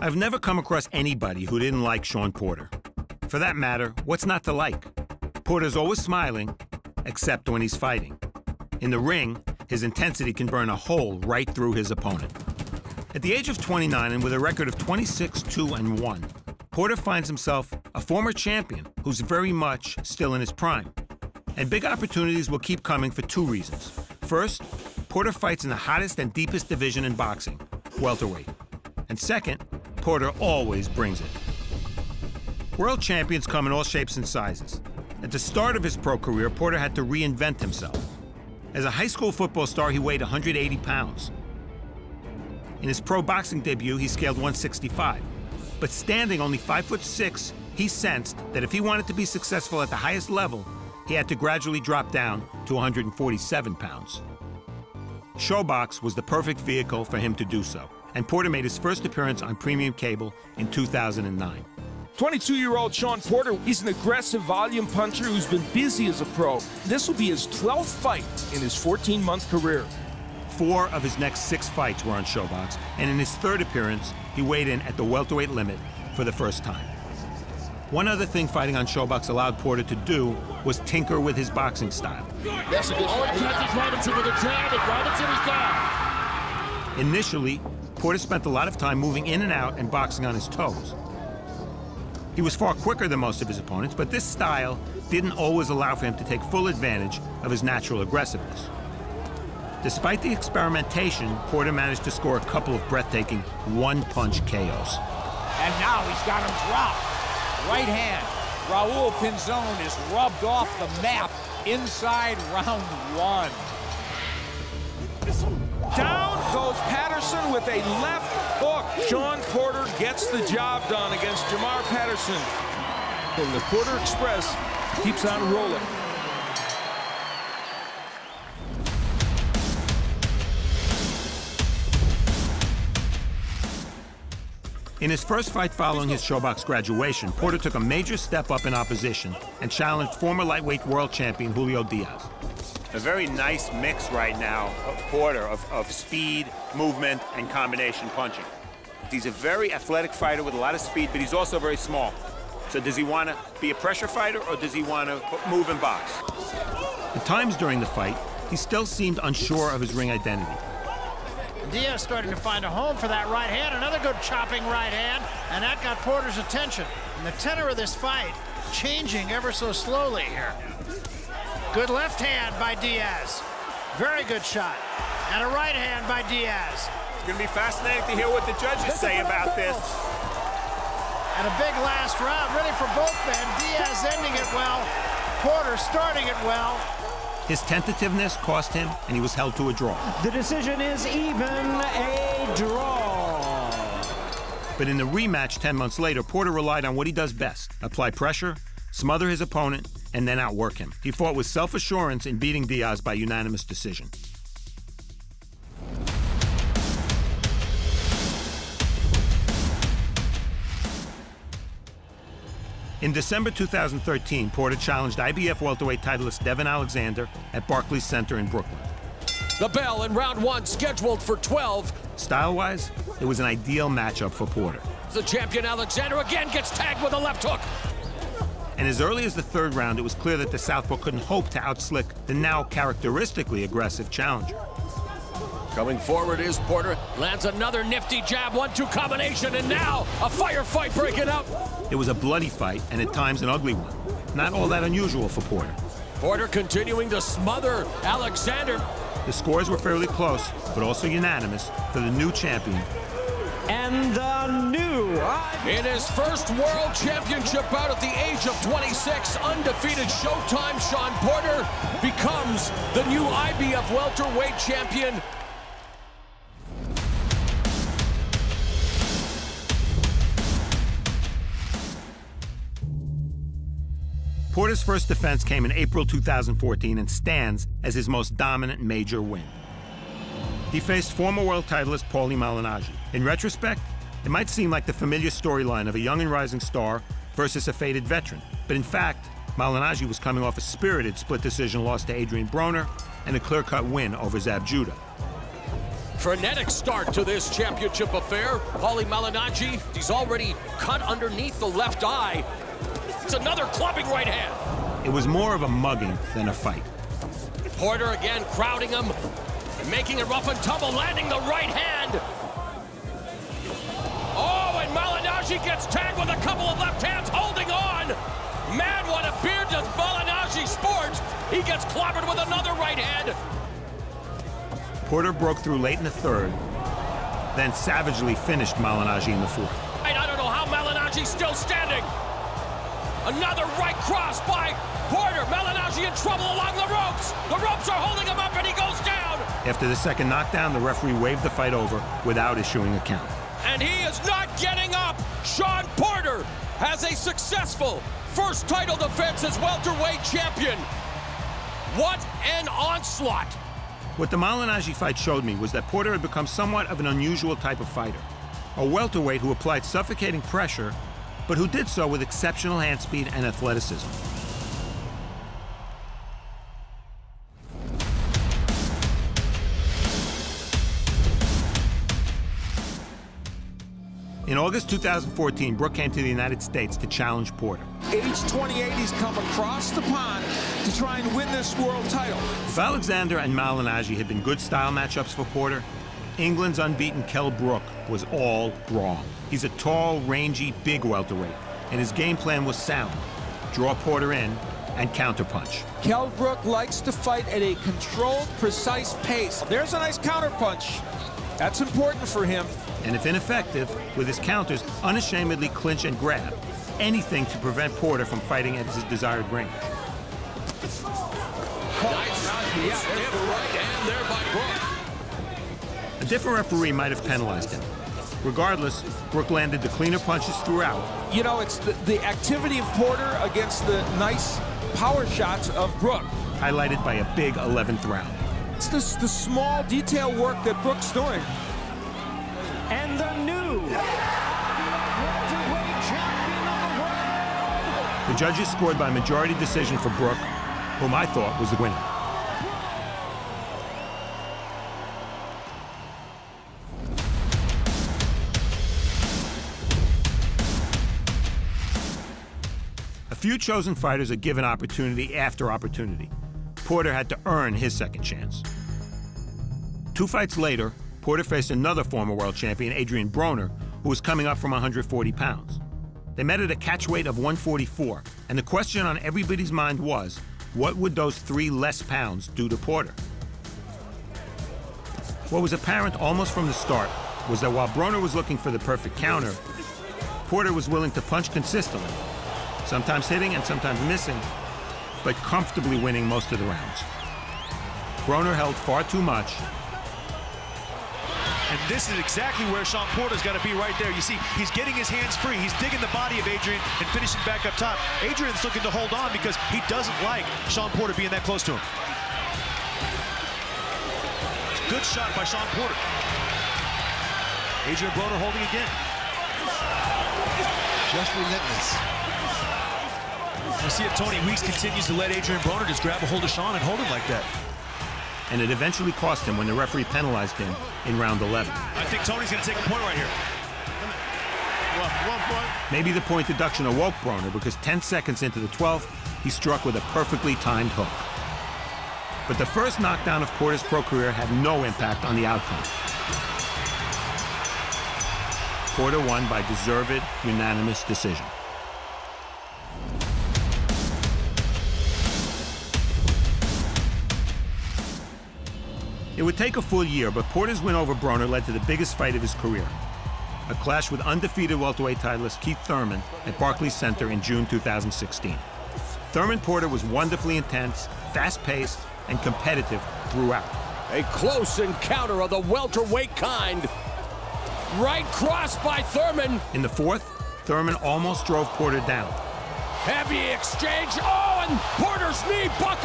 I've never come across anybody who didn't like Shawn Porter. For that matter, what's not to like? Porter's always smiling, except when he's fighting. In the ring, his intensity can burn a hole right through his opponent. At the age of 29 and with a record of 26-2-1, Porter finds himself a former champion who's very much still in his prime. And big opportunities will keep coming for two reasons. First, Porter fights in the hottest and deepest division in boxing, welterweight. And second, Porter always brings it. World champions come in all shapes and sizes. At the start of his pro career, Porter had to reinvent himself. As a high school football star, he weighed 180 pounds. In his pro boxing debut, he scaled 165. But standing only 5'6", he sensed that if he wanted to be successful at the highest level, he had to gradually drop down to 147 pounds. Showbox was the perfect vehicle for him to do so, and Porter made his first appearance on premium cable in 2009. 22-year-old Shawn Porter, he's an aggressive volume puncher who's been busy as a pro. This will be his 12th fight in his 14-month career. 4 of his next 6 fights were on Showbox, and in his 3rd appearance, he weighed in at the welterweight limit for the first time. One other thing fighting on Showbox allowed Porter to do was tinker with his boxing style. That's a good shot. Catches Robinson with a jab, and Robinson is down. Initially, Porter spent a lot of time moving in and out and boxing on his toes. He was far quicker than most of his opponents, but this style didn't always allow for him to take full advantage of his natural aggressiveness. Despite the experimentation, Porter managed to score a couple of breathtaking one-punch KOs. And now he's got him dropped. Right hand. Raul Pinzon is rubbed off the map inside round 1. Down goes Patterson with a left hook. Shawn Porter gets the job done against Jamar Patterson. And the Porter Express keeps on rolling. In his first fight following his Showbox graduation, Porter took a major step up in opposition and challenged former lightweight world champion Julio Diaz. A very nice mix right now of Porter of speed, movement, and combination punching. He's a very athletic fighter with a lot of speed, but he's also very small. So does he want to be a pressure fighter, or does he want to move and box? At times during the fight, he still seemed unsure of his ring identity. Diaz starting to find a home for that right hand. Another good chopping right hand, and that got Porter's attention. And the tenor of this fight changing ever so slowly here. Good left hand by Diaz. Very good shot. And a right hand by Diaz. It's going to be fascinating to hear what the judges say about this. And a big last round, ready for both men. Diaz ending it well. Porter starting it well. His tentativeness cost him, and he was held to a draw. The decision is even a draw. But in the rematch 10 months later, Porter relied on what he does best: apply pressure, smother his opponent, and then outwork him. He fought with self-assurance in beating Diaz by unanimous decision. In December 2013, Porter challenged IBF welterweight titleist Devin Alexander at Barclays Center in Brooklyn. The bell in round 1 scheduled for 12. Style-wise, it was an ideal matchup for Porter. The champion Alexander again gets tagged with a left hook. And as early as the 3rd round, it was clear that the southpaw couldn't hope to outslick the now characteristically aggressive challenger. Coming forward is Porter, lands another nifty jab, 1-2 combination, and now a firefight breaking up. It was a bloody fight, and at times an ugly one. Not all that unusual for Porter. Porter continuing to smother Alexander. The scores were fairly close, but also unanimous for the new champion. And the new... In his first world championship bout at the age of 26, undefeated Showtime Shawn Porter becomes the new IBF welterweight champion. Porter's first defense came in April 2014 and stands as his most dominant major win. He faced former world titleist Paulie Malignaggi. In retrospect, it might seem like the familiar storyline of a young and rising star versus a faded veteran. But in fact, Malignaggi was coming off a spirited split decision loss to Adrian Broner and a clear-cut win over Zab Judah. Frenetic start to this championship affair. Paulie Malignaggi, he's already cut underneath the left eye. It's another clubbing right hand. It was more of a mugging than a fight. Porter again crowding him, making it rough and tumble, landing the right hand. Oh, and Malignaggi gets tagged with a couple of left hands, holding on. Man, what a beard does Malignaggi sport. He gets clobbered with another right hand. Porter broke through late in the third, then savagely finished Malignaggi in the fourth. I don't know how Malignaggi's still standing. Another right cross by Porter. Malignaggi in trouble along the ropes. The ropes are holding him up and he goes down. After the second knockdown, the referee waved the fight over without issuing a count. And he is not getting up. Shawn Porter has a successful first title defense as welterweight champion. What an onslaught. What the Malignaggi fight showed me was that Porter had become somewhat of an unusual type of fighter. A welterweight who applied suffocating pressure, but who did so with exceptional hand speed and athleticism. In August 2014, Brook came to the United States to challenge Porter. Age 28, he's come across the pond to try and win this world title. If Alexander and Malignaggi had been good style matchups for Porter, England's unbeaten Kell Brook was all wrong. He's a tall, rangy, big welterweight, and his game plan was sound. Draw Porter in and counterpunch. Kell Brook likes to fight at a controlled, precise pace. There's a nice counterpunch. That's important for him. And if ineffective, with his counters, unashamedly clinch and grab. Anything to prevent Porter from fighting at his desired range. Nice. Stiff right hand there by Brook. A different referee might have penalized him. Regardless, Brook landed the cleaner punches throughout. You know, it's the activity of Porter against the nice power shots of Brook. Highlighted by a big 11th round. It's the small detail work that Brook's doing. And the new welterweight champion of the world. The judges scored by majority decision for Brook, whom I thought was the winner. A few chosen fighters are given opportunity after opportunity. Porter had to earn his second chance. 2 fights later, Porter faced another former world champion, Adrian Broner, who was coming up from 140 pounds. They met at a catch weight of 144, and the question on everybody's mind was, what would those 3 less pounds do to Porter? What was apparent almost from the start was that while Broner was looking for the perfect counter, Porter was willing to punch consistently, sometimes hitting and sometimes missing, but comfortably winning most of the rounds. Broner held far too much. And this is exactly where Shawn Porter's got to be right there. You see, he's getting his hands free. He's digging the body of Adrian and finishing back up top. Adrian's looking to hold on because he doesn't like Shawn Porter being that close to him. Good shot by Shawn Porter. Adrian Broner holding again. Just relentless. You see if Tony Weeks continues to let Adrian Broner just grab a hold of Shawn and hold him like that. And it eventually cost him when the referee penalized him in round 11. I think Tony's going to take a point right here. One point. Maybe the point deduction awoke Broner because 10 seconds into the 12th, he struck with a perfectly timed hook. But the first knockdown of Porter's pro career had no impact on the outcome. Porter won by deserved, unanimous decision. It would take a full year, but Porter's win over Broner led to the biggest fight of his career. A clash with undefeated welterweight titleist Keith Thurman at Barclays Center in June 2016. Thurman-Porter was wonderfully intense, fast-paced, and competitive throughout. A close encounter of the welterweight kind. Right cross by Thurman. In the fourth, Thurman almost drove Porter down. Heavy exchange. Oh, and Porter's knee buckled.